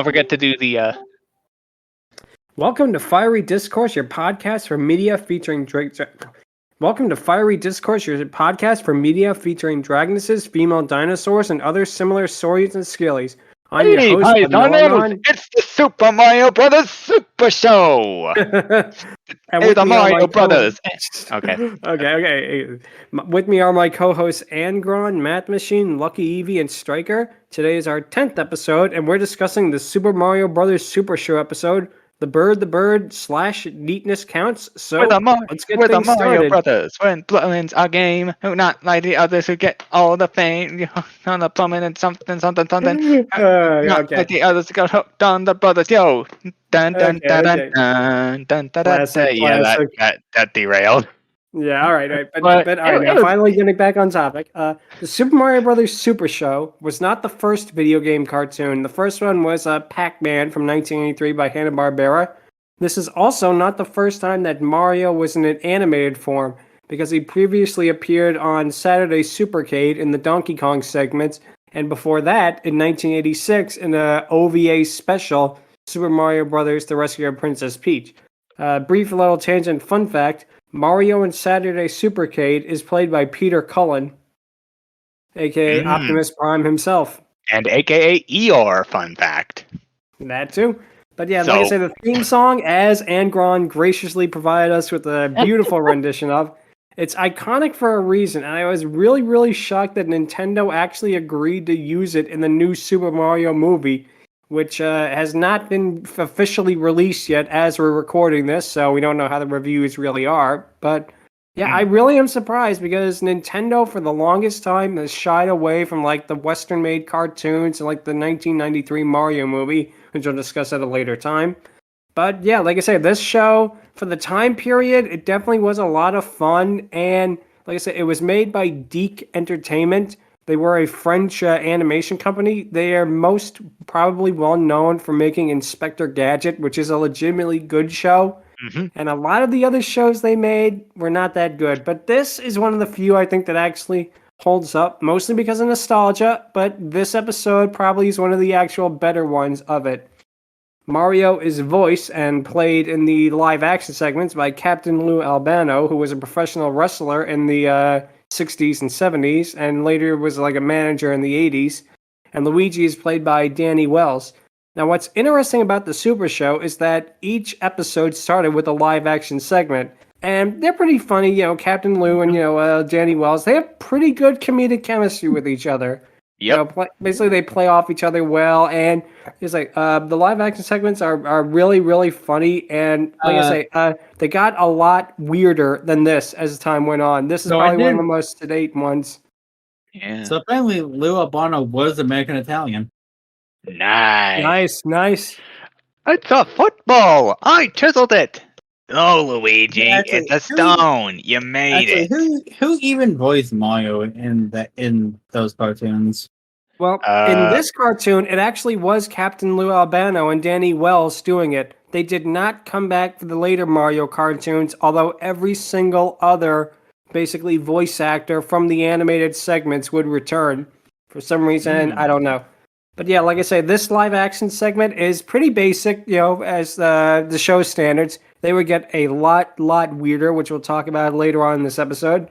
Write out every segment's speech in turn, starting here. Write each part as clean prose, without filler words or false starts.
Don't forget to do the. Welcome to Fiery Discourse, your podcast for media featuring Welcome to Fiery Discourse, your podcast for media featuring dragonesses, female dinosaurs, and other similar saurians and scalies. I'm your host, Ludmillanon. It's the Super Mario Brothers Super Show. And Hey, the Mario Brothers. Okay. Okay. With me are my co-hosts Angron, Mathmachine, LuckyEevee, and Stryker. Today is our 10th episode, and we're discussing the Super Mario Brothers Super Show episode, The Bird / Neatness Counts. So let's get things Mario started. Brothers. When Bloodlands our game, who not like the others who get all the fame on the plumbing and something. Not like the others who got hooked on the brothers. Yo, dun. Classic. Yeah, that derailed. Yeah, all right. But all right, now finally getting back on topic. The Super Mario Brothers Super Show was not the first video game cartoon. The first one was Pac-Man from 1983 by Hanna-Barbera. This is also not the first time that Mario was in an animated form, because he previously appeared on Saturday Supercade in the Donkey Kong segments, and before that, in 1986, in the OVA special, Super Mario Brothers: The Rescue of Princess Peach. Brief little tangent fun fact, Mario in Saturday Supercade is played by Peter Cullen, a.k.a. Optimus Prime himself. And a.k.a. Eeyore, fun fact. That too. But yeah, like I said, the theme song, as Angron graciously provided us with a beautiful rendition of, it's iconic for a reason, and I was really, really shocked that Nintendo actually agreed to use it in the new Super Mario movie, which has not been officially released yet as we're recording this, so we don't know how the reviews really are. But yeah, I really am surprised because Nintendo, for the longest time, has shied away from like the Western-made cartoons and like the 1993 Mario movie, which we'll discuss at a later time. But yeah, like I said, this show, for the time period, it definitely was a lot of fun. And like I said, it was made by Deke Entertainment. They were a French animation company. They are most probably well known for making Inspector Gadget, which is a legitimately good show. Mm-hmm. And a lot of the other shows they made were not that good. But this is one of the few, I think, that actually holds up, mostly because of nostalgia. But this episode probably is one of the actual better ones of it. Mario is voiced and played in the live-action segments by Captain Lou Albano, who was a professional wrestler in the 60s and 70s, and later was like a manager in the 80s. And Luigi is played by Danny Wells. Now, what's interesting about the Super Show is that each episode started with a live-action segment, and they're pretty funny. You know, Captain Lou and Danny Wells, they have pretty good comedic chemistry with each other. Yep. Basically, they play off each other well, and it's like the live-action segments are really, really funny, and like I say, they got a lot weirder than this as time went on. This is probably one of the most to-date ones. Yeah. So apparently, Lou Albano was American-Italian. Nice. It's a football. I chiseled it. Oh, Luigi, it's a stone. You made it. Who even voiced Mario in those cartoons? Well, in this cartoon, it actually was Captain Lou Albano and Danny Wells doing it. They did not come back for the later Mario cartoons, although every single other, basically, voice actor from the animated segments would return. For some reason, I don't know. But yeah, like I say, this live-action segment is pretty basic, as the show standards. They would get a lot weirder, which we'll talk about later on in this episode.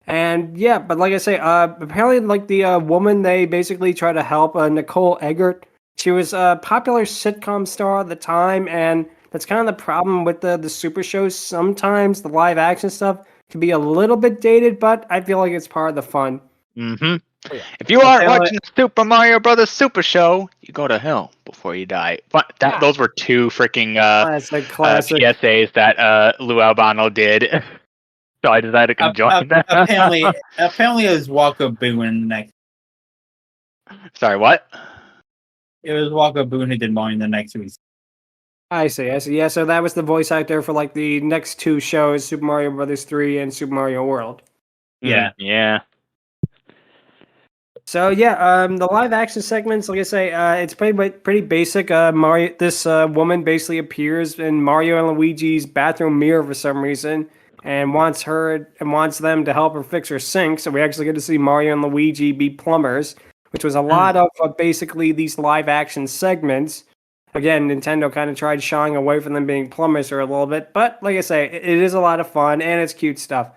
And yeah, but like I say, apparently like the woman they basically try to help, Nicole Eggert, she was a popular sitcom star at the time, and that's kind of the problem with the Super Shows. Sometimes the live-action stuff can be a little bit dated, but I feel like it's part of the fun. Mm-hmm. If you aren't watching the Super Mario Brothers Super Show, you go to hell before you die. But those were two freaking classic PSAs that Lou Albano did. So I decided to join them. Apparently it was Walker Boone next. Sorry, what? It was Walker Boone who did Mario in the next week. I see. Yeah, so that was the voice actor for like the next two shows, Super Mario Brothers 3 and Super Mario World. Yeah. So yeah, the live action segments, like I say, it's pretty basic. This woman basically appears in Mario and Luigi's bathroom mirror for some reason, and wants them to help her fix her sink. So we actually get to see Mario and Luigi be plumbers, which was a lot of basically these live action segments. Again, Nintendo kind of tried shying away from them being plumbers a little bit, but like I say, it is a lot of fun and it's cute stuff.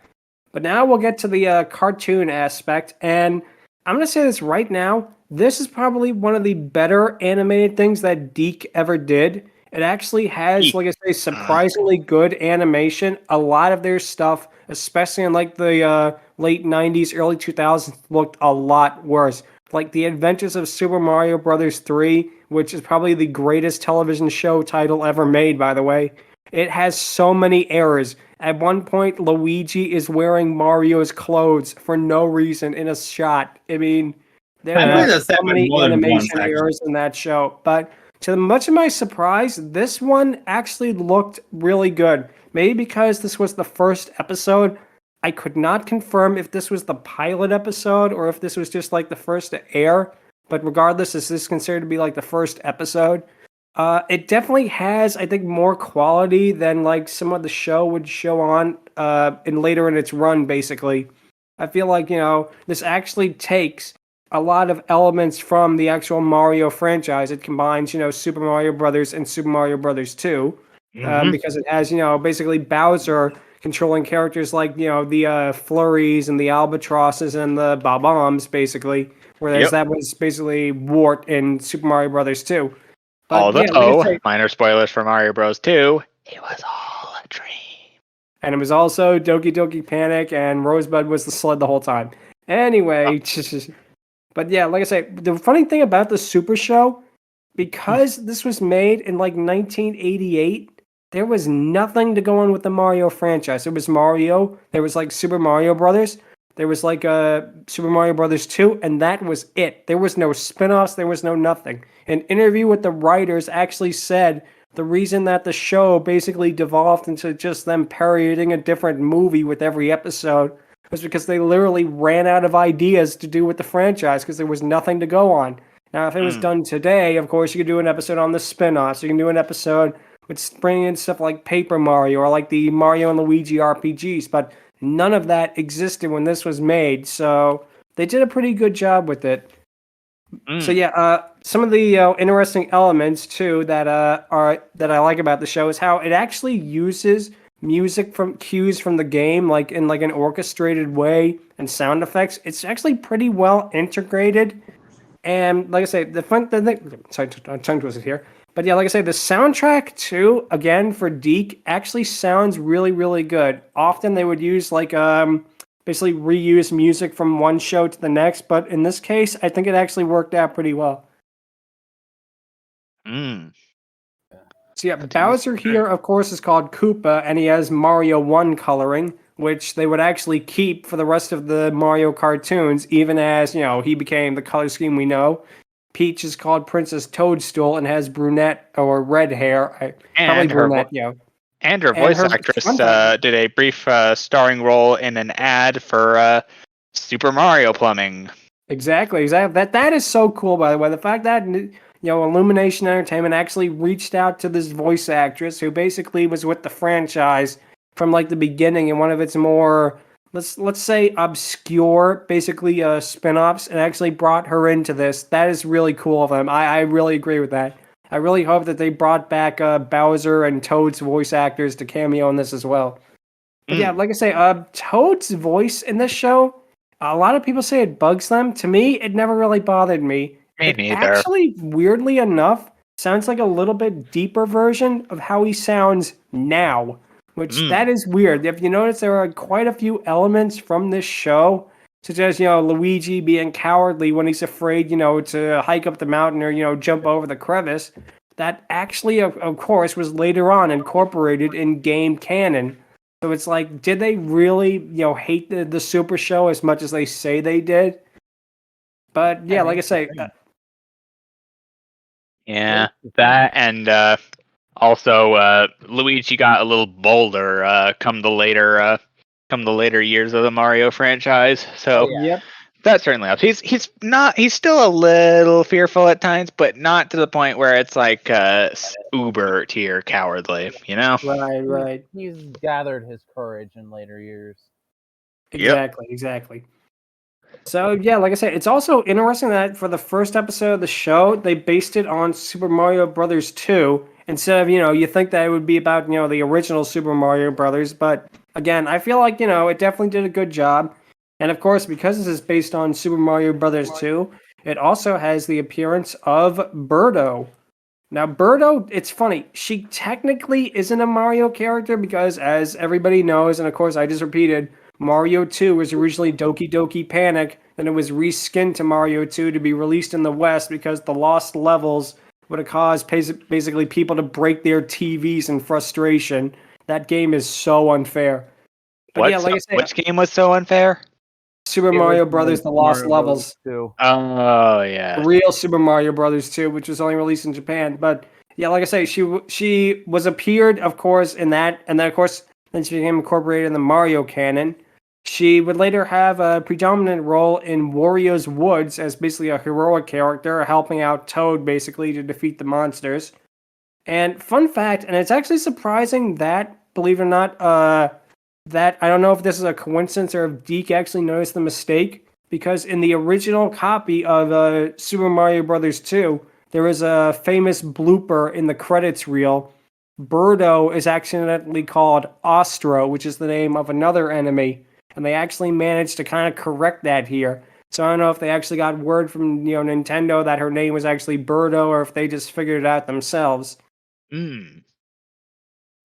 But now we'll get to the cartoon aspect, and I'm going to say this right now. This is probably one of the better animated things that DiC ever did. It actually has, like I say, surprisingly good animation. A lot of their stuff, especially in like the late 90s, early 2000s, looked a lot worse. Like The Adventures of Super Mario Bros. 3, which is probably the greatest television show title ever made, by the way. It has so many errors. At one point, Luigi is wearing Mario's clothes for no reason in a shot. I mean, there are so many animation errors in that show. But to much of my surprise, this one actually looked really good. Maybe because this was the first episode. I could not confirm if this was the pilot episode or if this was just like the first to air. But regardless, this is considered to be like the first episode. It definitely has, I think, more quality than like some of the show would show on later in its run, basically. I feel like, this actually takes a lot of elements from the actual Mario franchise. It combines, Super Mario Brothers and Super Mario Brothers 2, because it has, basically Bowser controlling characters like, the Flurries and the Albatrosses and the Bob-ombs, basically, whereas that was basically Wart in Super Mario Brothers 2. But, although, minor spoilers for Mario Bros. 2, it was all a dream. And it was also Doki Doki Panic, and Rosebud was the sled the whole time. Anyway, but yeah, like I say, the funny thing about the Super Show, because this was made in like 1988, there was nothing to go on with the Mario franchise. It was Mario, there was like Super Mario Brothers, there was like Super Mario Brothers 2, and that was it. There was no spin-offs, there was no nothing. An interview with the writers actually said the reason that the show basically devolved into just them parodying a different movie with every episode was because they literally ran out of ideas to do with the franchise because there was nothing to go on. Now, if it was done today, of course, you could do an episode on the spin-offs. You can do an episode with bringing in stuff like Paper Mario or like the Mario and Luigi RPGs, but none of that existed when this was made, so they did a pretty good job with it. So yeah, some of the interesting elements too that I like about the show is how it actually uses music from cues from the game, like in like an orchestrated way, and sound effects. It's actually pretty well integrated, and like I say, sorry, tongue twisted here. But yeah, like I say, the soundtrack too, again for DiC, actually sounds really, really good. Often they would use like basically reuse music from one show to the next, but in this case, I think it actually worked out pretty well. So yeah, Bowser here, of course, is called Koopa, and he has Mario 1 coloring, which they would actually keep for the rest of the Mario cartoons, even as, he became the color scheme we know. Peach is called Princess Toadstool and has brunette or red hair. And probably brunette, And her voice actress did a brief starring role in an ad for Super Mario Plumbing. Exactly. That is so cool, by the way. The fact that Illumination Entertainment actually reached out to this voice actress who basically was with the franchise from like the beginning in one of its more let's say obscure basically spin-offs, and actually brought her into this. That is really cool of them. I really agree with that. I really hope that they brought back Bowser and Toad's voice actors to cameo in this as well. But yeah, like I say, Toad's voice in this show, a lot of people say it bugs them. To me, it never really bothered me. Me it neither. Actually, weirdly enough, sounds like a little bit deeper version of how he sounds now, which that is weird. If you notice, there are quite a few elements from this show, such as, Luigi being cowardly when he's afraid, to hike up the mountain or, jump over the crevice. That actually, of course, was later on incorporated in game canon. So it's like, did they really, hate the Super Show as much as they say they did? But yeah, like I say, yeah, that and also Luigi got a little bolder come the later years of the Mario franchise. So that certainly helps. He's still a little fearful at times, but not to the point where it's like uber tier cowardly, Right. He's gathered his courage in later years. Exactly. So yeah, like I said, it's also interesting that for the first episode of the show, they based it on Super Mario Brothers 2 instead of, you think that it would be about, the original Super Mario Brothers, but again, I feel like, it definitely did a good job. And of course, because this is based on Super Mario Brothers 2, it also has the appearance of Birdo. Now, Birdo, it's funny, she technically isn't a Mario character because, as everybody knows, and of course I just repeated, Mario 2 was originally Doki Doki Panic, then it was reskinned to Mario 2 to be released in the West because the lost levels would have caused basically people to break their TVs in frustration. That game is so unfair. But yeah, like I said, which game was so unfair? Super Mario Brothers: The Lost Levels. Oh yeah, real Super Mario Brothers 2, which was only released in Japan. But yeah, like I say, she was appeared, of course, in that, and then of course, then she became incorporated in the Mario canon. She would later have a predominant role in Wario's Woods as basically a heroic character, helping out Toad basically to defeat the monsters. And fun fact, and it's actually surprising that, believe it or not, that I don't know if this is a coincidence or if Deke actually noticed the mistake, because in the original copy of Super Mario Brothers 2, there is a famous blooper in the credits reel. Birdo is accidentally called Ostro, which is the name of another enemy, and they actually managed to kind of correct that here. So I don't know if they actually got word from Nintendo that her name was actually Birdo, or if they just figured it out themselves.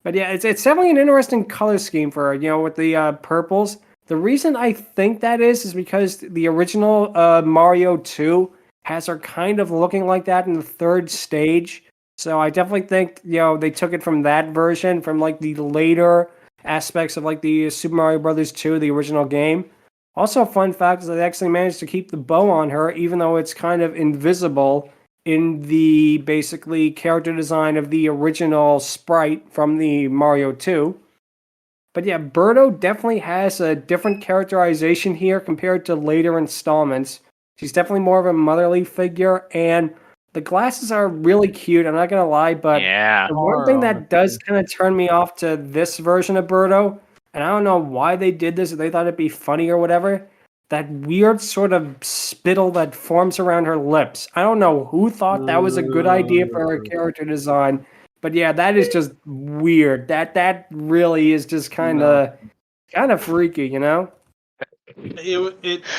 But yeah, it's definitely an interesting color scheme for her, with the purples. The reason I think that is because the original Mario 2 has her kind of looking like that in the third stage. So I definitely think, they took it from that version, from like the later aspects of like the Super Mario Brothers 2, the original game. Also, a fun fact is that they actually managed to keep the bow on her, even though it's kind of invisible in the basically character design of the original sprite from the Mario 2. But yeah, Birdo definitely has a different characterization here compared to later installments. She's definitely more of a motherly figure, and the glasses are really cute, I'm not gonna lie, but the one thing that does kind of turn me off to this version of Birdo, and I don't know why they did this, if they thought it'd be funny or whatever, that weird sort of spittle that forms around her lips. I don't know who thought that was a good idea for her character design, but yeah, that is just weird. That really is just kind of freaky,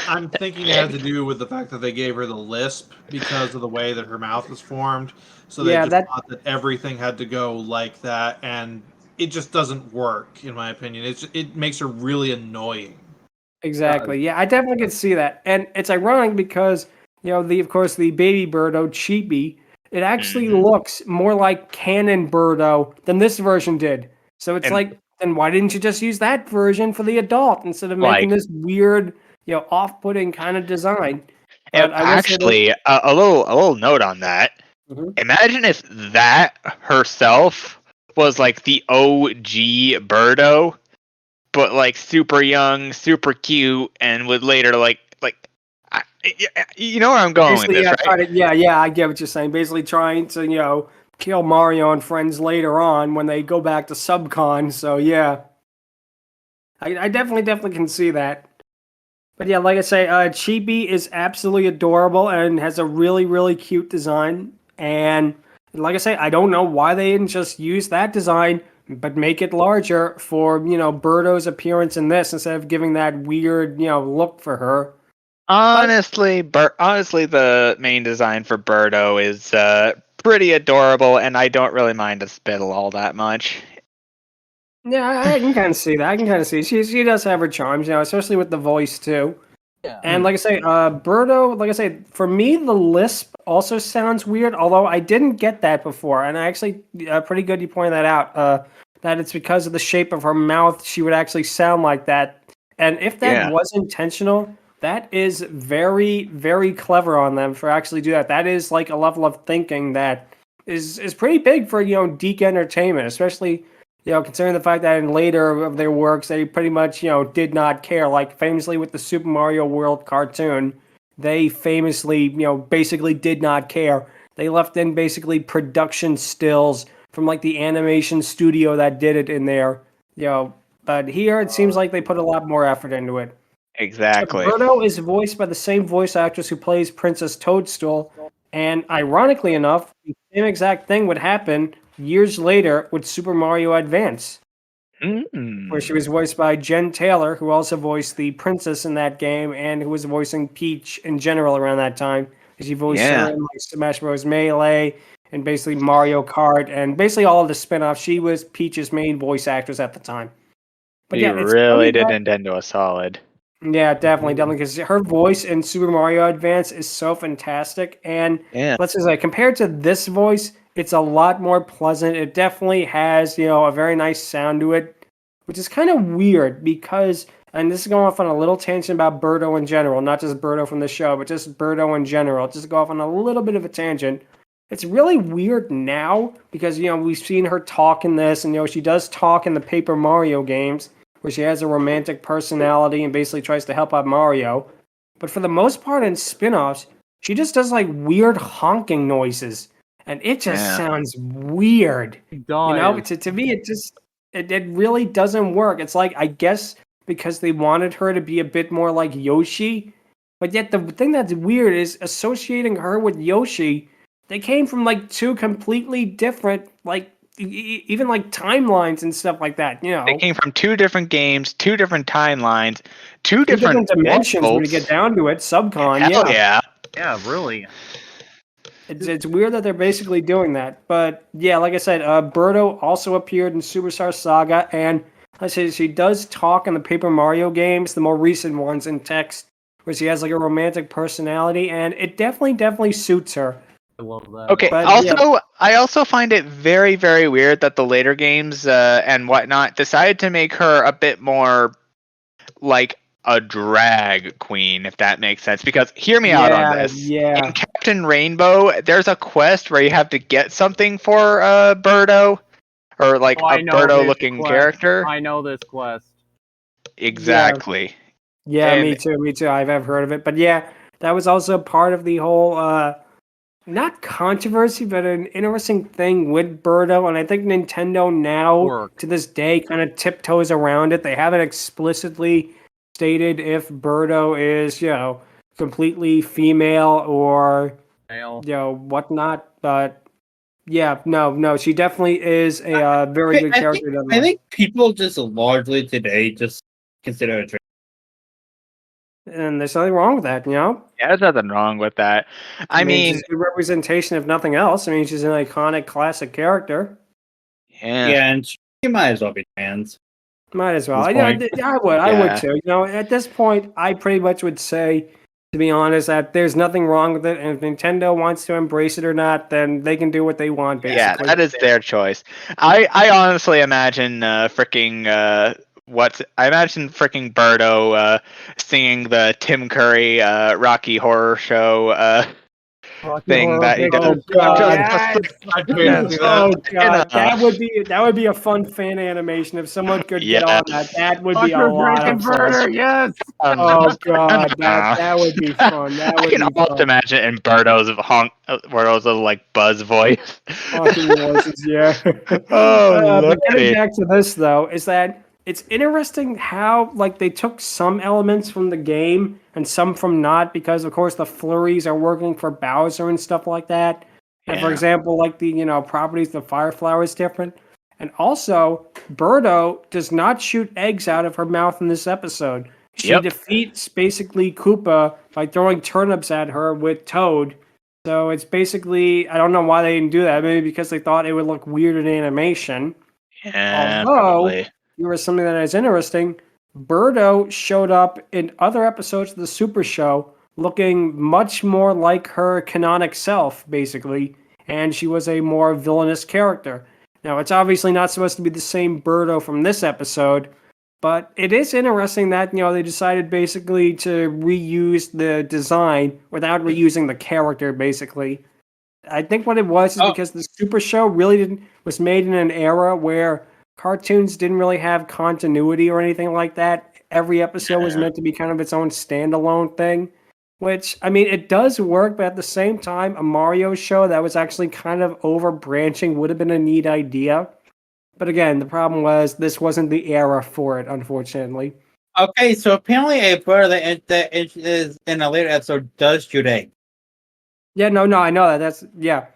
I'm thinking it had to do with the fact that they gave her the lisp because of the way that her mouth was formed. So they thought that everything had to go like that, and it just doesn't work, in my opinion. It makes her really annoying. Exactly. Yeah, I definitely can see that, and it's ironic because of course the baby Birdo Chibi, it actually looks more like canon Birdo than this version did. So it's like, then why didn't you just use that version for the adult instead of making this weird, off-putting kind of design? But actually, a little note on that. Imagine if that herself was like the OG Birdo, but like super young, super cute, and would later you know where I'm going with this, right? I get what you're saying. Basically trying to, kill Mario and friends later on when they go back to Subcon. So yeah, I definitely can see that. But yeah, like I say, Chibi is absolutely adorable and has a really, really cute design. And like I say, I don't know why they didn't just use that design, but make it larger for, Birdo's appearance in this instead of giving that weird, look for her. Honestly, the main design for Birdo is pretty adorable, and I don't really mind the spittle all that much. Yeah, I can kind of see that. She does have her charms, especially with the voice too. Yeah. And like I say, Birdo, like I say, for me, the lisp also sounds weird, although I didn't get that before. And I actually, pretty good you pointed that out, that it's because of the shape of her mouth, she would actually sound like that. And if that was intentional, that is very, very clever on them for actually do that. That is like a level of thinking that is pretty big for, Deke Entertainment, especially, considering the fact that in later of their works, they pretty much, did not care. Like famously with the Super Mario World cartoon, they famously, basically did not care. They left in basically production stills from like the animation studio that did it in there, But here it seems like they put a lot more effort into it. Exactly. So Birdo is voiced by the same voice actress who plays Princess Toadstool, and ironically enough, the same exact thing would happen years later with Super Mario Advance, where she was voiced by Jen Taylor, who also voiced the princess in that game, and who was voicing Peach in general around that time. She voiced her in like Smash Bros. Melee and basically Mario Kart and basically all of the spin-offs. She was Peach's main voice actress at the time. But you really did Nintendo a solid. Yeah, definitely, because her voice in Super Mario Advance is so fantastic. And let's just say, compared to this voice, it's a lot more pleasant. It definitely has, a very nice sound to it, which is kind of weird because, and this is going off on a little tangent about Birdo in general, not just Birdo from the show, but just Birdo in general. Just go off on a little bit of a tangent. It's really weird now because, we've seen her talk in this, and, she does talk in the Paper Mario games, where she has a romantic personality and basically tries to help out Mario. But for the most part in spin-offs, she just does like weird honking noises. And it just sounds weird. To me, it really doesn't work. It's like, I guess because they wanted her to be a bit more like Yoshi. But yet the thing that's weird is associating her with Yoshi, they came from like two completely different, like, even like timelines and stuff like that, They came from two different games, two different timelines, two different dimensions when you get down to it. Subcon, Hell yeah, really. It's weird that they're basically doing that, but yeah, like I said, Birdo also appeared in Superstar Saga, and I say she does talk in the Paper Mario games, the more recent ones, in text, where she has like a romantic personality, and it definitely suits her. I love that. Okay. But, I also find it very, very weird that the later games and whatnot decided to make her a bit more like a drag queen, if that makes sense. Because hear me out on this. Yeah. In Captain Rainbow, there's a quest where you have to get something for Birdo, or like a Birdo-looking character. I know this quest. Exactly. Yeah, me too. I've heard of it, but yeah, that was also part of the whole. Not controversy, but an interesting thing with Birdo, and I think Nintendo now, to this day, kind of tiptoes around it. They haven't explicitly stated if Birdo is, completely female or, whatnot, but yeah, no, she definitely is a very good character. I think people just largely today just consider her. And there's nothing wrong with that, Yeah, there's nothing wrong with that. I mean, she's a good representation, if nothing else. I mean, she's an iconic, classic character. Yeah, and she might as well be trans. Might as well. I would too. At this point, I pretty much would say, to be honest, that there's nothing wrong with it. And if Nintendo wants to embrace it or not, then they can do what they want, basically. Yeah, that is their choice. I honestly imagine I imagine freaking Birdo dinging the Tim Curry Rocky Horror Show thing that he did. Oh god, that would be a fun fan animation if someone could get on that. That would be a lot of fun. Yes. Oh god, that would be fun. I can almost imagine it in Birdo's like buzz voice. Honking noises, yeah. But getting back to this though, is that it's interesting how they took some elements from the game and some from not, because of course the flurries are working for Bowser and stuff like that. And for example, the properties of the fire flower is different. And also, Birdo does not shoot eggs out of her mouth in this episode. She defeats basically Koopa by throwing turnips at her with Toad. So it's basically, I don't know why they didn't do that. Maybe because they thought it would look weird in animation. Yeah, although, probably. Here was something that is interesting. Birdo showed up in other episodes of the Super Show looking much more like her canonic self, basically, and she was a more villainous character. Now, it's obviously not supposed to be the same Birdo from this episode, but it is interesting that, they decided basically to reuse the design without reusing the character, basically. I think what it was is because the Super Show really was made in an era where cartoons didn't really have continuity or anything like that. Every episode was meant to be kind of its own standalone thing, which, I mean, it does work, but at the same time, a Mario show that was actually kind of over-branching would have been a neat idea. But again, the problem was this wasn't the era for it, unfortunately. Okay, so apparently a bird that is in a later episode does shoot eggs. Yeah, no, I know that. That's yeah.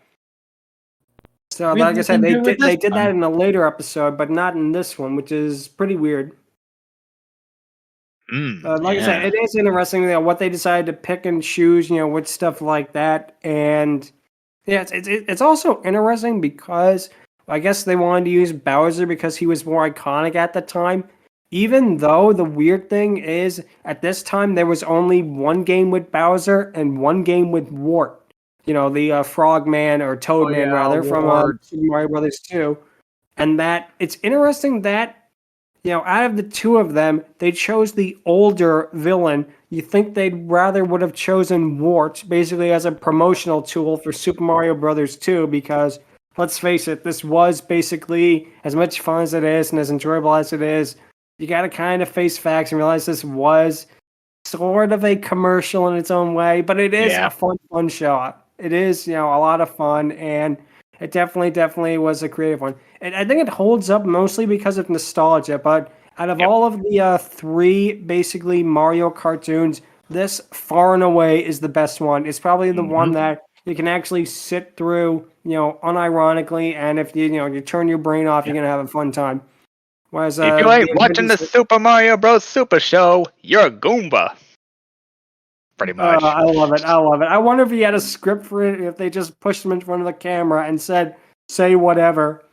So, like I said, they did that in a later episode, but not in this one, which is pretty weird. Like I said, it is interesting what they decided to pick and choose, with stuff like that. And yeah, it's also interesting because I guess they wanted to use Bowser because he was more iconic at the time. Even though the weird thing is, at this time, there was only one game with Bowser and one game with Wart. The Frogman or Toadman, rather, from Super Mario Brothers 2. And that it's interesting that out of the two of them, they chose the older villain. You think they'd rather would have chosen Wart, basically as a promotional tool for Super Mario Brothers 2, because, let's face it, this was basically, as much fun as it is and as enjoyable as it is, you gotta kind of face facts and realize this was sort of a commercial in its own way, but it is a fun show. It is, a lot of fun, and it definitely was a creative one. And I think it holds up mostly because of nostalgia, but out of all of the three, basically, Mario cartoons, this far and away is the best one. It's probably the one that you can actually sit through, unironically, and if you turn your brain off, you're going to have a fun time. Whereas, if you ain't watching the Super Mario Bros. Super Show, you're a Goomba. Pretty much. I love it. I wonder if he had a script for it, if they just pushed him in front of the camera and said, say whatever.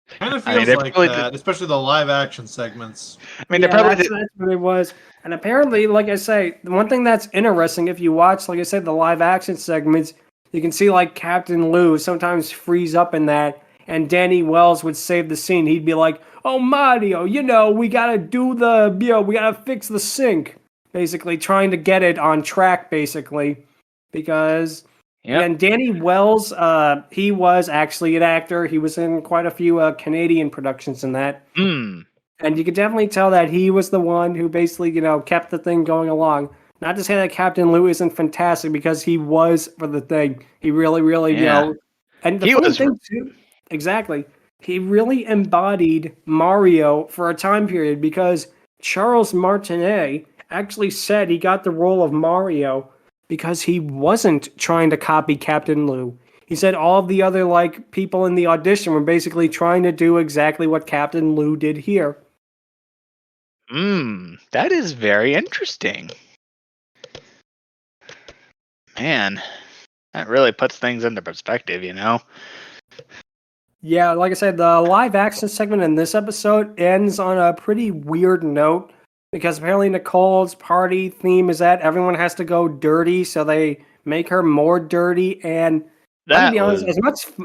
Kind of feels like that, especially the live action segments. I mean, that's what it was. And apparently, like I say, the one thing that's interesting, if you watch, like I said, the live action segments, you can see like Captain Lou sometimes freeze up in that, and Danny Wells would save the scene. He'd be like, "Oh, Mario, we gotta do we gotta fix the sync." Basically, trying to get it on track, basically, because and Danny Wells, he was actually an actor. He was in quite a few Canadian productions in that, and you could definitely tell that he was the one who basically, kept the thing going along. Not to say that Captain Lou isn't fantastic, because he was for the thing. He really, and the funny thing too, exactly, he really embodied Mario for a time period, because Charles Martinet actually said he got the role of Mario because he wasn't trying to copy Captain Lou. He said all of the other people in the audition were basically trying to do exactly what Captain Lou did here. That is very interesting. Man, that really puts things into perspective, Yeah, like I said, the live action segment in this episode ends on a pretty weird note, because apparently Nicole's party theme is that everyone has to go dirty, so they make her more dirty. And to be honest,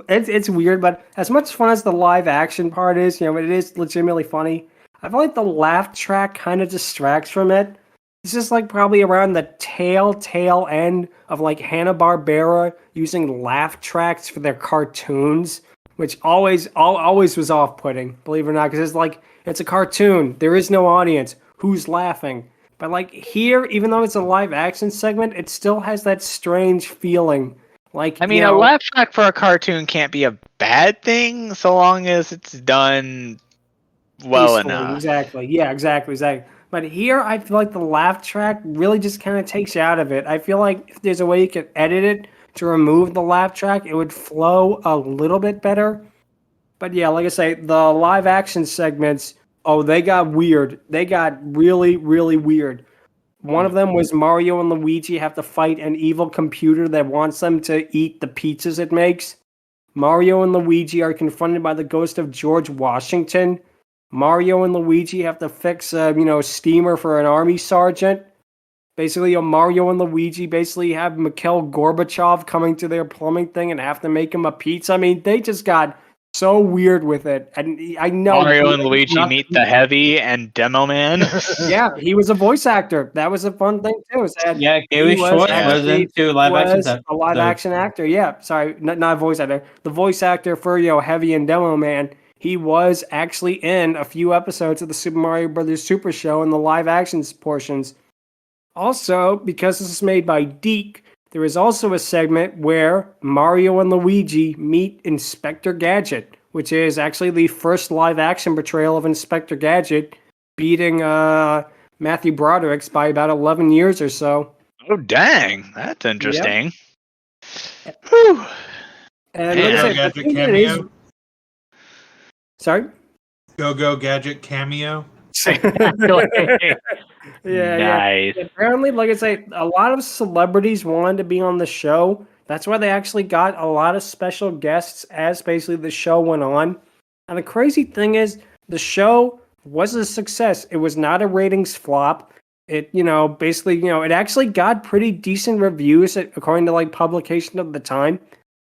it's weird, but as much fun as the live action part is, it is legitimately funny. I feel like the laugh track kind of distracts from it. It's just probably around the tail end of Hanna-Barbera using laugh tracks for their cartoons, which always was off-putting, believe it or not, because it's a cartoon. There is no audience. Who's laughing? But here, even though it's a live action segment, it still has that strange feeling. A laugh track for a cartoon can't be a bad thing so long as it's done well enough. Exactly. Yeah, exactly. But here, I feel like the laugh track really just kind of takes you out of it. I feel like if there's a way you could edit it to remove the laugh track, it would flow a little bit better. But yeah, like I say, the live action segments, they got weird. They got really, really weird. One of them was Mario and Luigi have to fight an evil computer that wants them to eat the pizzas it makes. Mario and Luigi are confronted by the ghost of George Washington. Mario and Luigi have to fix a steamer for an army sergeant. Basically, Mario and Luigi basically have Mikhail Gorbachev coming to their plumbing thing and have to make him a pizza. I mean, they just got so weird with it. And I know Mario and Luigi meet the Heavy and Demo Man. Yeah, he was a voice actor. That was a fun thing too. Gary Short was into live action. A live action actor. Yeah, sorry, not a voice actor. The voice actor for Heavy and Demo Man. He was actually in a few episodes of the Super Mario Brothers Super Show in the live action portions. Also, because this is made by Deke, there is also a segment where Mario and Luigi meet Inspector Gadget, which is actually the first live-action portrayal of Inspector Gadget. beating Matthew Broderick's by about 11 years or so. Oh, dang. That's interesting. Yep. Whew. And Go-Go like I Gadget said, cameo. Sorry? Go-Go Gadget cameo. Nice. Apparently, like I say, a lot of celebrities wanted to be on the show. That's why they actually got a lot of special guests as basically the show went on. And the crazy thing is, the show was a success. It was not a ratings flop. It, basically, it actually got pretty decent reviews according to like publication of the time.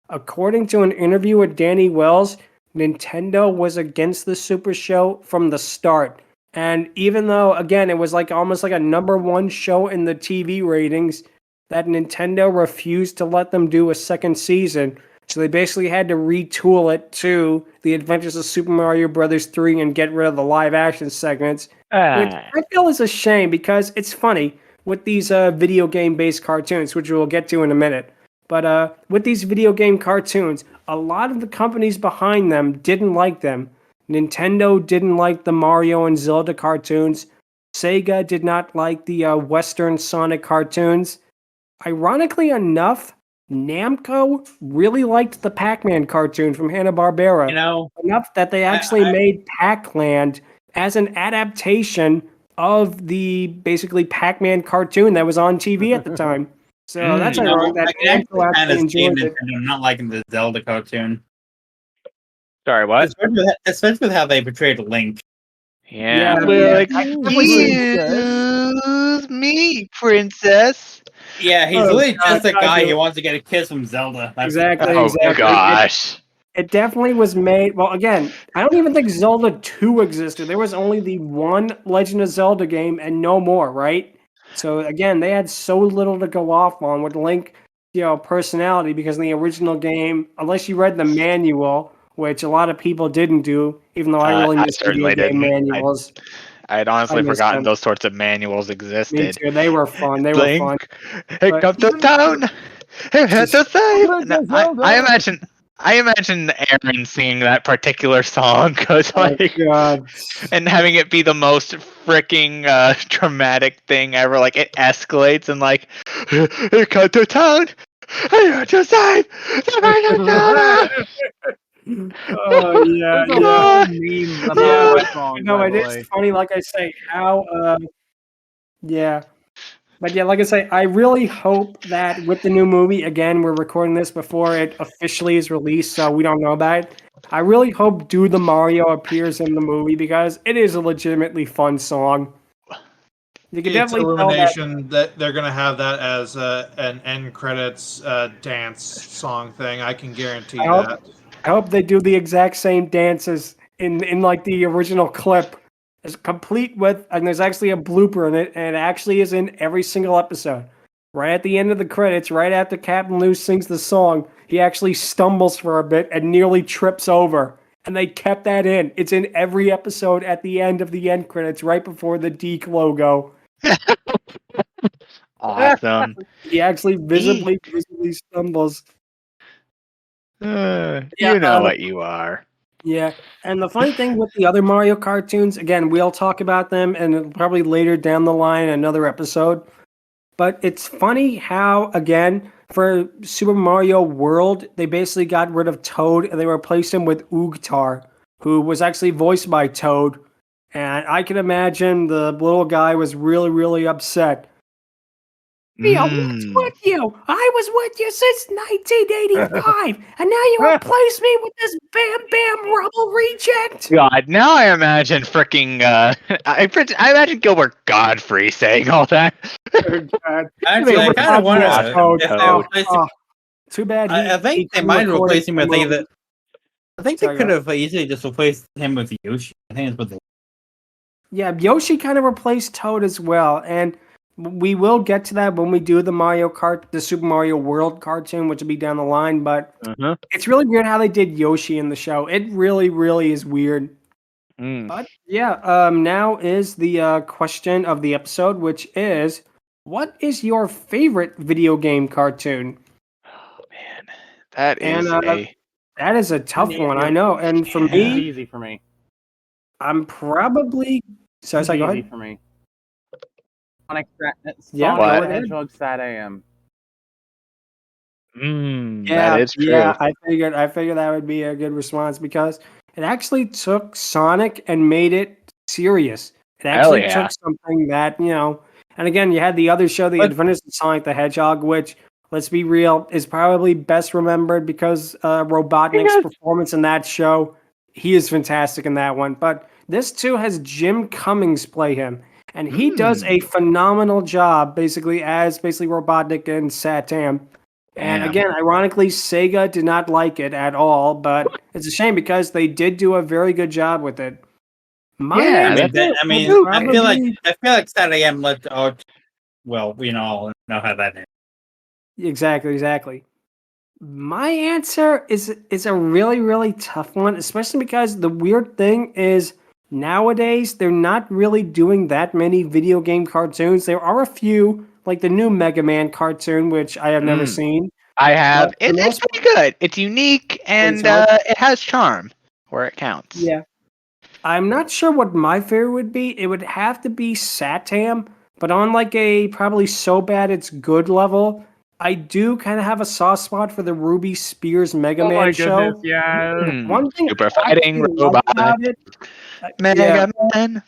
According to an interview with Danny Wells, Nintendo was against the Super Show from the start. And even though, again, it was like almost like a #1 show in the TV ratings, that Nintendo refused to let them do a second season. So they basically had to retool it to The Adventures of Super Mario Bros. 3 and get rid of the live action segments. Which I feel is a shame because it's funny with these video game based cartoons, which we'll get to in a minute. But with these video game cartoons, a lot of the companies behind them didn't like them. Nintendo didn't like the Mario and Zelda cartoons. Sega did not like the Western Sonic cartoons. Ironically enough, Namco really liked the Pac-Man cartoon from Hanna-Barbera. Enough that they actually made Pac-Land as an adaptation of the basically Pac-Man cartoon that was on TV at the time. So that's ironic that Namco actually enjoyed it. Not liking the Zelda cartoon. Sorry, what? Especially with how they portrayed Link. Yeah. Excuse me, princess. Yeah, he's literally just a guy who wants to get a kiss from Zelda. Exactly. Oh, gosh. It definitely was made. Well, again, I don't even think Zelda 2 existed. There was only the one Legend of Zelda game and no more, right? So, again, they had so little to go off on with Link, personality, because in the original game, unless you read the manual, which a lot of people didn't do, even though I really missed video game manuals. I had honestly forgotten those sorts of manuals existed. Me too. They were fun. Hey, come to town! Hey, head to save! I imagine Aaron singing that particular song because, and having it be the most freaking dramatic thing ever. Like, it escalates and hey, come to town! Hey, head to save! Oh yeah, No, it is funny. Like I say, how but yeah, like I say, I really hope that with the new movie, again, we're recording this before it officially is released, so we don't know about it. I really hope Do the Mario appears in the movie because it is a legitimately fun song. You can definitely Illumination that they're going to have that as an end credits dance song thing. I can guarantee that. I hope they do the exact same dances in like the original clip. It's complete with, and there's actually a blooper in it, and it actually is in every single episode. Right at the end of the credits, right after Captain Lou sings the song, he actually stumbles for a bit and nearly trips over. And they kept that in. It's in every episode at the end of the end credits, right before the Deke logo. Awesome. He actually visibly stumbles. You know what you are. Yeah, and the funny thing with the other Mario cartoons, again, we'll talk about them and probably later down the line, another episode. But it's funny how, again, for Super Mario World, they basically got rid of Toad and they replaced him with Oogtar, who was actually voiced by Toad. And I can imagine the little guy was really, really upset. Yeah, what's with you? I was with you since 1985, and now you replace me with this Bam Bam Rubble reject? God, now I imagine freaking, I imagine Gilbert Godfrey saying all that. Actually, I kind of want to. Too bad. I think they might replace him with either. I think they could have easily just replaced him with Yoshi. I think that's what they. Yeah, Yoshi kind of replaced Toad as well, and we will get to that when we do the Super Mario World cartoon, which will be down the line, but it's really weird how they did Yoshi in the show. It really, really is weird. But yeah, now is the question of the episode, which is, what is your favorite video game cartoon? Oh, man. That is a tough one, I know. And for me, easy for me. I'm probably So go ahead. For me. Sonic the Hedgehog Sat AM. That is true. Yeah, I figured that would be a good response because it actually took Sonic and made it serious. It actually took something that, and again, you had the other show, The Adventures of Sonic the Hedgehog, which, let's be real, is probably best remembered because Robotnik's performance in that show. He is fantastic in that one. But this too has Jim Cummings play him. And he does a phenomenal job, basically Robotnik and Satam. And again, ironically, Sega did not like it at all, but it's a shame because they did do a very good job with it. I feel like Saturday AM left out. Well, we all know how that is. Exactly. My answer is a really, really tough one, especially because the weird thing is nowadays they're not really doing that many video game cartoons. There are a few, like the new Mega Man cartoon, which I have never seen. I have. It's pretty good. It's unique and it has charm where it counts. Yeah. I'm not sure what my favorite would be. It would have to be Satam, but on like a probably so bad it's good level. I do kind of have a soft spot for the Ruby Spears Mega Man show. Goodness, yeah. One thing Super fighting robot about it, Mega Man.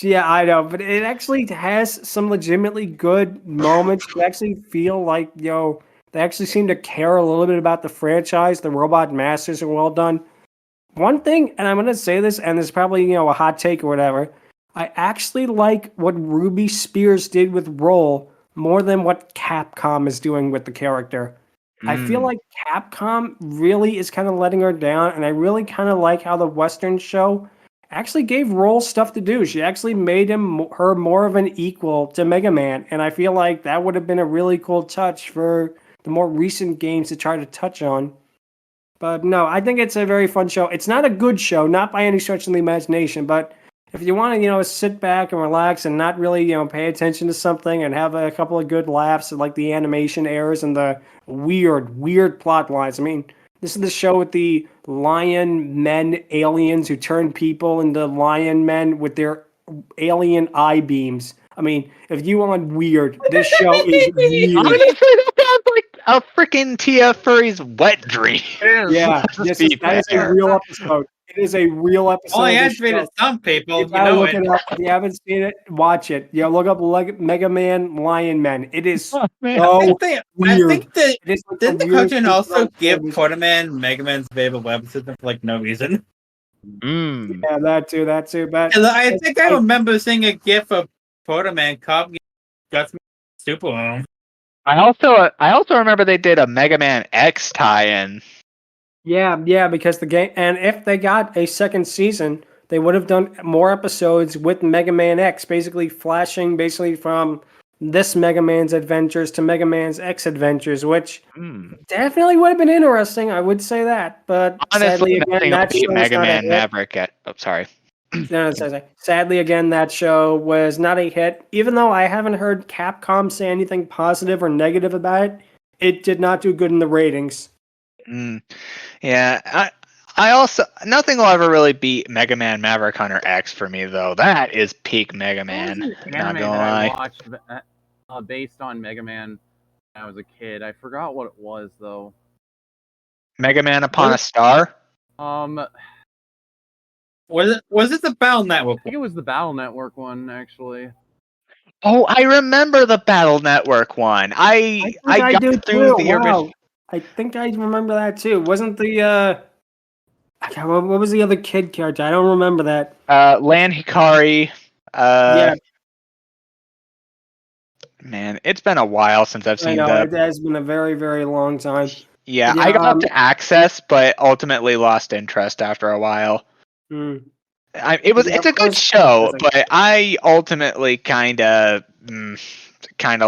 Yeah, I know, but it actually has some legitimately good moments. You actually feel like, they actually seem to care a little bit about the franchise. The Robot Masters are well done. One thing, and I'm going to say this, and it's probably, a hot take or whatever, I actually like what Ruby Spears did with Roll more than what Capcom is doing with the character. I feel like Capcom really is kind of letting her down, and I really kind of like how the Western show actually gave Roll stuff to do. She actually made her more of an equal to Mega Man, and I feel like that would have been a really cool touch for the more recent games to try to touch on. But no, I think it's a very fun show. It's not a good show, not by any stretch of the imagination, but if you want to, sit back and relax and not really, pay attention to something and have a couple of good laughs at like the animation errors and the weird plot lines. I mean, this is the show with the lion men aliens who turn people into lion men with their alien eye beams. I mean, if you want weird, this show is weird. A freaking Tia Furry's wet dream. Yeah, that is a real episode. It is a real episode. Only activated some people. Look it up. If you haven't seen it, watch it. Look up Mega Man Lion Men. It is so weird. I think didn't the cartoon also give Quarterman Mega Man's favorite weapon system for no reason? Yeah, that too. But I think I remember seeing a GIF of Quarterman copying Gutsman Super Home. I also remember they did a Mega Man X tie-in. Yeah, because the game, and if they got a second season, they would have done more episodes with Mega Man X, flashing from this Mega Man's adventures to Mega Man's X adventures, which definitely would have been interesting. I would say that, but honestly, sadly, again, that beat Mega Man Maverick. Sorry. Sadly, again, that show was not a hit. Even though I haven't heard Capcom say anything positive or negative about it, it did not do good in the ratings. Yeah, I also nothing will ever really beat Mega Man Maverick Hunter X for me though. That is peak Mega Man. Not gonna lie. I watched based on Mega Man when I was a kid. I forgot what it was though. Mega Man Upon a Star. Was it the Battle Network? I think it was the Battle Network one actually. Oh, I remember the Battle Network one. I got through the original. I think I remember that too. Wasn't the what was the other kid character? I don't remember that. Lan Hikari. Yeah. Man, it's been a while since I've seen that. It has been a very, very long time. Yeah, I got up to Access, but ultimately lost interest after a while. It's a good show, but I ultimately kind of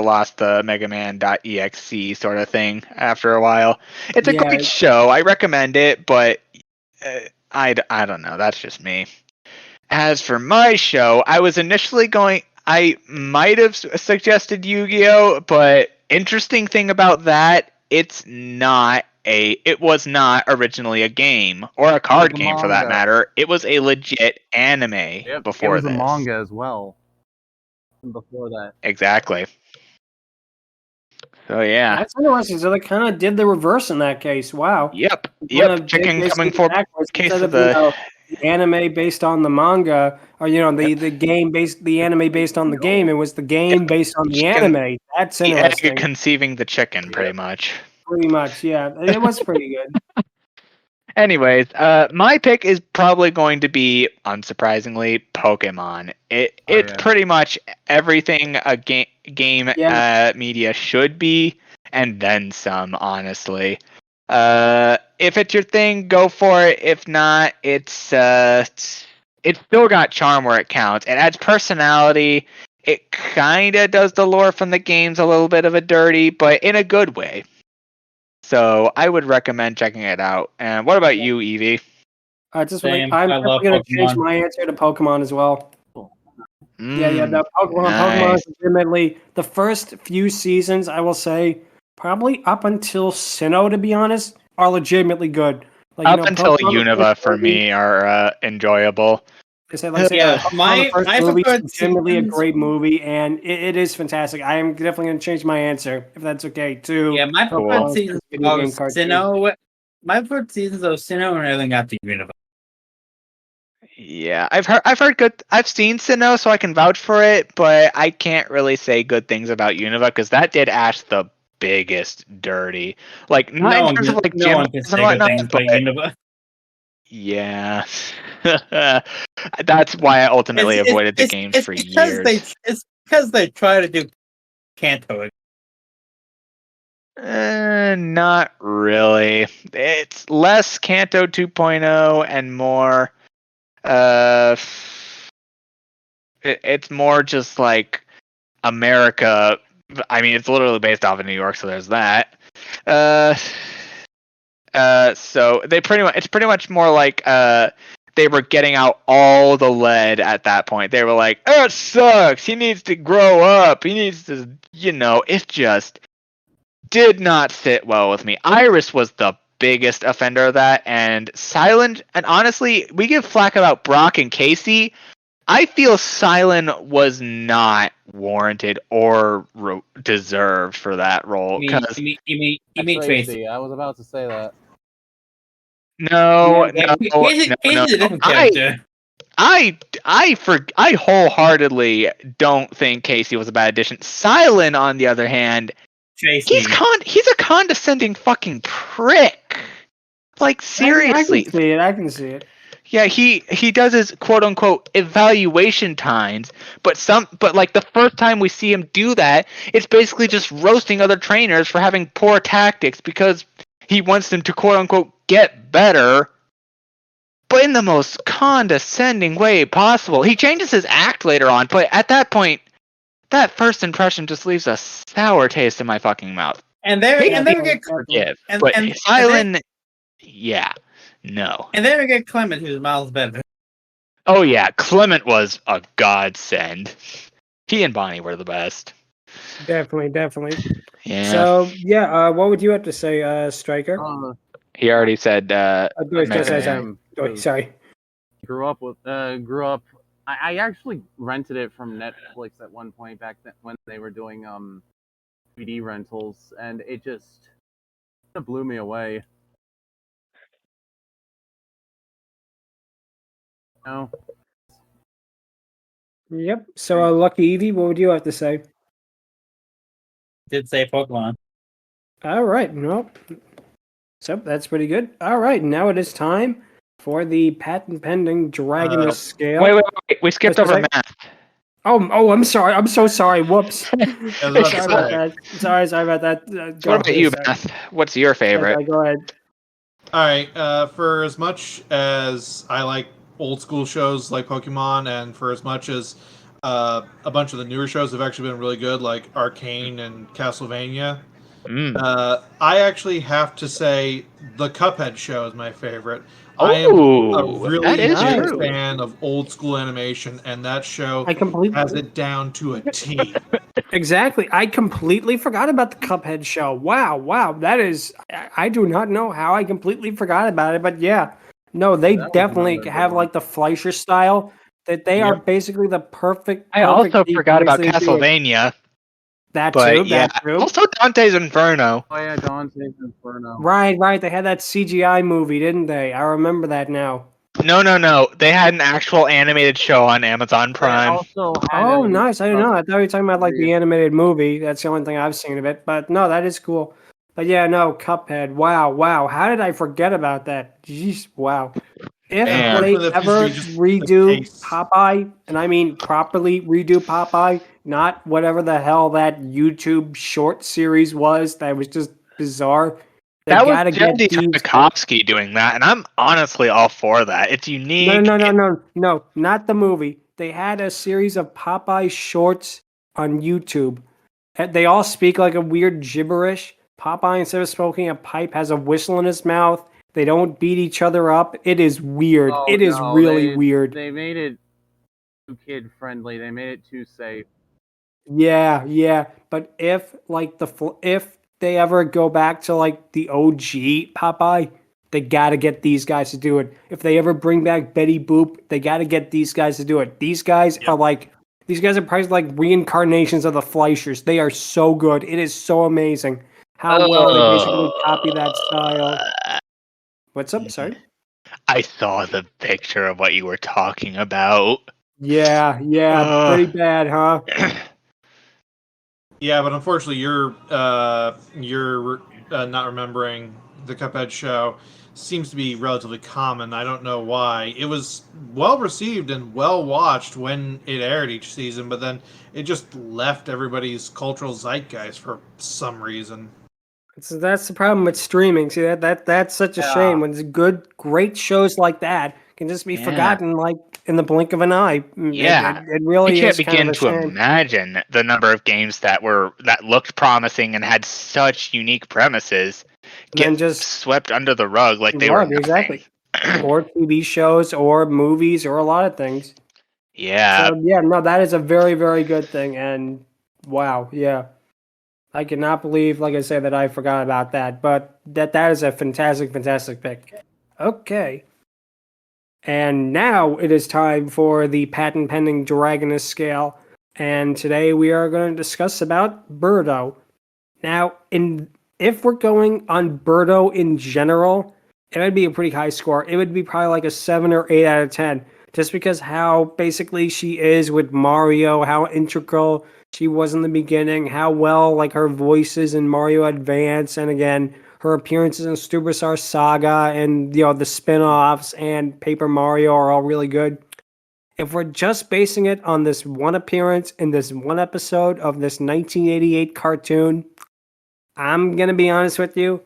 lost the Mega Man.exe sort of thing after a while. It's a great show. I recommend it, but I don't know. That's just me. As for my show, I was initially I might have suggested Yu-Gi-Oh, but interesting thing about that, it's not not originally a game or a card game for that matter. It was a legit anime before this. It was a manga as well. Before that. Exactly. So yeah. That's interesting. So they kind of did the reverse in that case. Wow. Yep. Chicken coming for case of the anime based on the manga, or the game based the anime based on the game. It was the game based on the anime. That's interesting. Conceiving the chicken, pretty much. Pretty much, yeah. It was pretty good. Anyways, my pick is probably going to be, unsurprisingly, Pokemon. It's pretty much everything a game media should be, and then some, honestly. If it's your thing, go for it. If not, it's still got charm where it counts. It adds personality. It kind of does the lore from the games a little bit of a dirty, but in a good way. So I would recommend checking it out. And what about you, Evie? I'm going to change my answer to Pokemon as well. The Pokemon is legitimately the first few seasons, I will say, probably up until Sinnoh, to be honest, are legitimately good. Like, up until Unova for me are enjoyable. My movie is legitimately a great movie, and it is fantastic. I am definitely going to change my answer, if that's okay, too. Yeah, my preferred seasons of Sinnoh, and everything got to Unova. Yeah, I've heard good. I've seen Sinnoh, so I can vouch for it, but I can't really say good things about Unova because that did Ash the biggest dirty. Like, not in terms of like gyms and whatnot, but Unova. Yeah. That's why I ultimately avoided the games for years. It's because they try to do Kanto. Not really. It's less Kanto 2.0 and more. It's more just like America. I mean, it's literally based off of New York, so there's that. So it's pretty much more like they were getting out all the lead at that point. They were like, "Oh, it sucks. He needs to grow up. He needs to, it just did not sit well with me." Iris was the biggest offender of that, and Silent, and honestly, we give flack about Brock and Casey. I feel Silent was not warranted or deserved for that role. You mean Tracy? I was about to say that. No. I wholeheartedly don't think Casey was a bad addition. Silent, on the other hand, Tracy. He's a condescending fucking prick. Like, seriously. I can see it. Yeah, he does his quote unquote evaluation times, but like the first time we see him do that, it's basically just roasting other trainers for having poor tactics because he wants them to quote unquote get better, but in the most condescending way possible. He changes his act later on, but at that point, that first impression just leaves a sour taste in my fucking mouth. And then we get forgive, but Silent, yeah. No. And then we get Clement, who's miles better. Oh yeah, Clement was a godsend. He and Bonnie were the best. Definitely. Yeah. So yeah, what would you have to say, Stryker? He already said. Sorry. Grew up. I actually rented it from Netflix at one point back then when they were doing DVD rentals, and it just blew me away. No. Yep. So, LuckyEevee, what would you have to say? Did say Pokemon. All right. Nope. So that's pretty good. All right. Now it is time for the patent pending Dragoness Scale. Wait. We skipped over math. Oh, I'm sorry. I'm so sorry. Whoops. Sorry about that. Sorry about that. What about you, Math? What's your favorite? Okay, go ahead. All right. For as much as I like old school shows like Pokemon, and for as much as a bunch of the newer shows have actually been really good, like Arcane and Castlevania, I actually have to say the Cuphead show is my favorite. Oh, I am a really big true. fan of old school animation, and that show has it down to a T. Exactly. I completely forgot about the Cuphead show. Wow. That is, I do not know how I completely forgot about it, but yeah. No, they definitely have like the Fleischer style, that they are basically the perfect. I also forgot about they do it. Castlevania. That But too. yeah, That too. also Dante's Inferno. Oh yeah, Dante's Inferno. Right. They had that CGI movie, didn't they? I remember that now. No. They had an actual animated show on Amazon Prime. Oh, nice. I didn't know. I thought you were talking about like the animated movie. That's the only thing I've seen of it. But no, that is cool. But yeah, no, Cuphead. Wow. How did I forget about that? Jeez, wow. If they ever redo Popeye, and I mean properly redo Popeye, not whatever the hell that YouTube short series was that was just bizarre. That was Jendy Tartakovsky doing that, and I'm honestly all for that. It's unique. No, not the movie. They had a series of Popeye shorts on YouTube. They all speak like a weird gibberish. Popeye, instead of smoking a pipe, has a whistle in his mouth. They don't beat each other up. It is weird. It is really weird. They made it too kid friendly. They made it too safe. Yeah. But if they ever go back to like the OG Popeye, they gotta get these guys to do it. If they ever bring back Betty Boop, they gotta get these guys to do it. These guys are probably like reincarnations of the Fleischers. They are so good. It is so amazing how well they basically copy that style. What's up? Sorry? I saw the picture of what you were talking about. Yeah, pretty bad, huh? Yeah, but unfortunately, you're not remembering the Cuphead show. Seems to be relatively common. I don't know why. It was well received and well watched when it aired each season, but then it just left everybody's cultural zeitgeist for some reason. So that's the problem with streaming. See, that's such a shame when great shows like that can just be forgotten like in the blink of an eye. Yeah, it really I is. can't begin to imagine the number of games that looked promising and had such unique premises get just swept under the rug like they were exactly, or TV shows or movies or a lot of things. Yeah. So yeah, no, that is a very, very good thing, and wow, yeah. I cannot believe, like I said, that I forgot about that. But that is a fantastic pick. Okay. And now it is time for the patent pending Dragoness Scale. And today we are going to discuss about Birdo. Now, if we're going on Birdo in general, it would be a pretty high score. It would be probably like a 7 or 8 out of 10. Just because how basically she is with Mario, how integral she was in the beginning, how well like her voices in Mario Advance, and again her appearances in Superstar Saga and the spin-offs and Paper Mario are all really good. If we're just basing it on this one appearance in this one episode of this 1988 cartoon, I'm gonna be honest with you,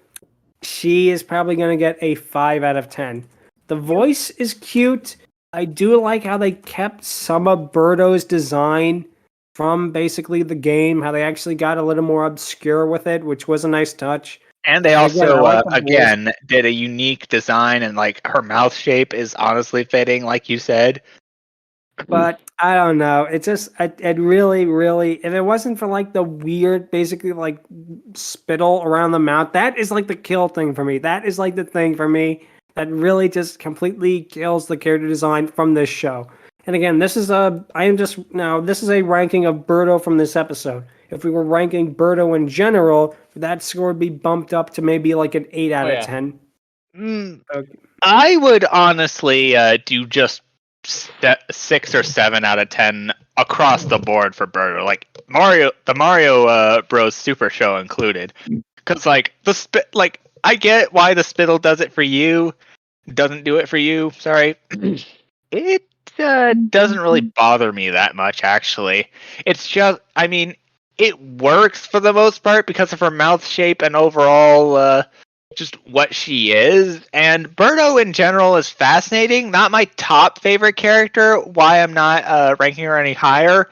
she is probably gonna get a 5 out of 10. The voice is cute. I do like how they kept some of Birdo's design from basically the game, how they actually got a little more obscure with it, which was a nice touch. And they also, again, did a unique design, and like her mouth shape is honestly fitting, like you said. But I don't know. It just, it really, if it wasn't for like the weird, basically like spittle around the mouth, that is like the kill thing for me. That is like the thing for me that really just completely kills the character design from this show. And again, this is a ranking of Birdo from this episode. If we were ranking Birdo in general, that score would be bumped up to maybe like an 8 out of 10. Okay. I would honestly do just 6 or 7 out of 10 across the board for Birdo. Like the Mario Bros. Super Show included. Because like I get why the spittle does it for you, doesn't do it for you. Sorry. It doesn't really bother me that much, actually. It's just, I mean, it works for the most part because of her mouth shape and overall just what she is. And Birdo in general is fascinating. Not my top favorite character. Why I'm not ranking her any higher.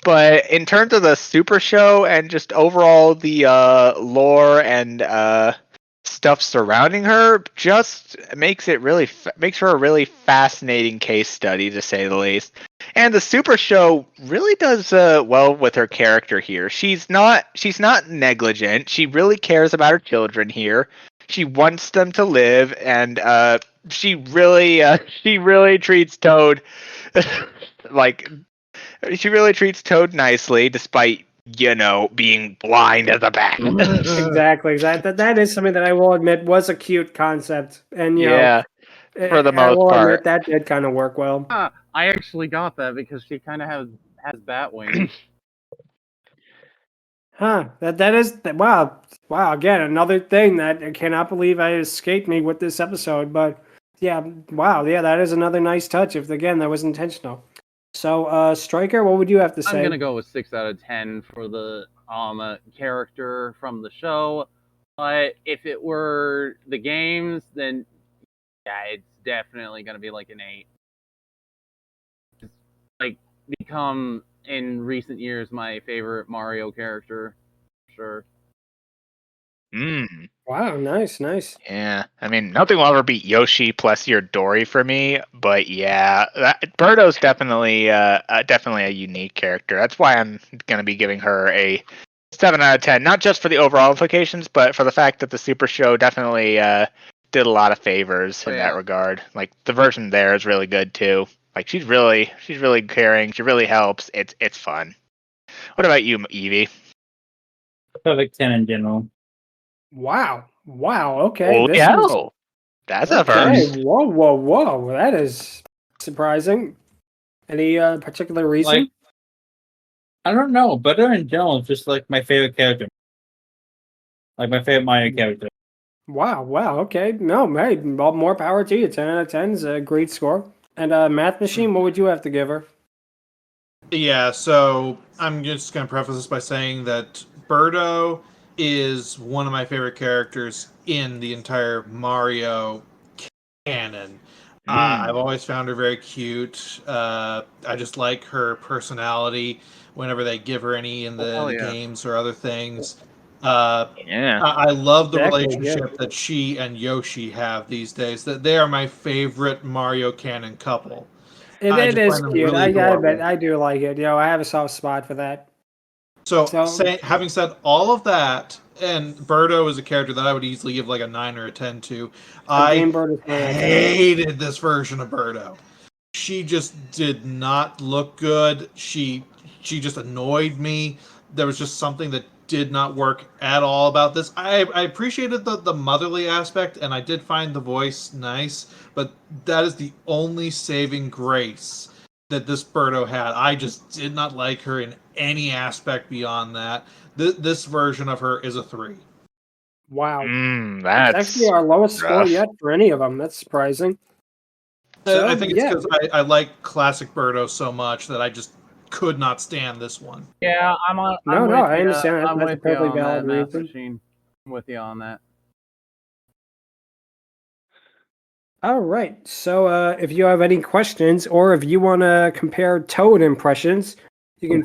But in terms of the Super Show and just overall the lore and stuff surrounding her, just makes it really makes her a really fascinating case study, to say the least. And the Super Show really does well with her character here. She's not negligent. She really cares about her children here. She wants them to live, and she really treats Toad like. She really treats Toad nicely, despite, being blind as a bat. Exactly. That is something that I will admit was a cute concept. And, for the most part. Admit that did kind of work well. I actually got that because she kind of has bat wings. Huh. That is... Wow. Again, another thing that I cannot believe I escaped me with this episode. But, yeah. Wow. Yeah, that is another nice touch. If, again, that was intentional. So, Stryker, what would you have to say? I'm gonna go with 6 out of 10 for the character from the show. But if it were the games, then yeah, it's definitely gonna be like an 8. It's like become in recent years my favorite Mario character, for sure. Wow, nice. Yeah, I mean, nothing will ever beat Yoshi plus your Dory for me, but yeah, Birdo's definitely a unique character. That's why I'm gonna be giving her a 7 out of 10, not just for the overall implications, but for the fact that the Super Show definitely did a lot of favors in that regard. Like, the version there is really good too. Like, she's really caring. She really helps. It's fun. What about you, Evie? Perfect 10 in general. Wow. Okay. Oh, yeah. That's a first. Whoa. That is surprising. Any particular reason? Like, I don't know. Birdo in general is just like my favorite character. Like my favorite Mario character. Wow. Okay. No, hey, more power to you. 10 out of 10 is a great score. And Mathmachine, what would you have to give her? Yeah, so I'm just going to preface this by saying that Birdo is one of my favorite characters in the entire Mario canon. I've always found her very cute. I just like her personality whenever they give her any in the games or other things. I love the relationship that she and Yoshi have these days. That they are my favorite Mario canon couple. It is cute. Really I do like it. I have a soft spot for that. So having said all of that, and Birdo is a character that I would easily give like a 9 or a 10 to. I hated this version of Birdo. She just did not look good. She just annoyed me. There was just something that did not work at all about this. I appreciated the motherly aspect, and I did find the voice nice, but that is the only saving grace that this Birdo had. I just did not like her in any aspect beyond that. This version of her is a 3. Wow. That's actually our lowest score yet for any of them. That's surprising. I think it's because I like classic Birdo so much that I just could not stand this one. Yeah, I understand. I'm That's with a perfectly you on valid that, reason. I'm with you on that. All right. So if you have any questions or if you want to compare Toad impressions, you can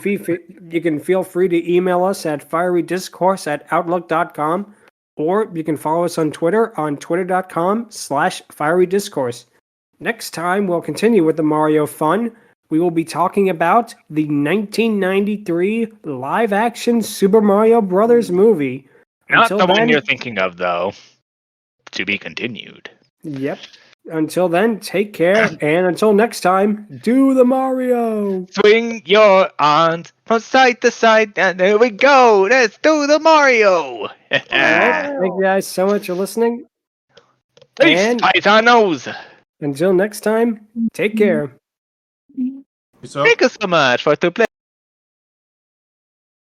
feel free to email us at fierydiscourse@outlook.com, or you can follow us on Twitter on twitter.com/fierydiscourse. Next time, we'll continue with the Mario fun. We will be talking about the 1993 live-action Super Mario Brothers movie. Not the one you're thinking of, though. To be continued. Yep. Until then, take care, and until next time, do the Mario! Swing your arms from side to side, and there we go! Let's do the Mario! All right. Thank you guys so much for listening. Peace, paisanos! Until next time, take care. So, thank you so much for to play.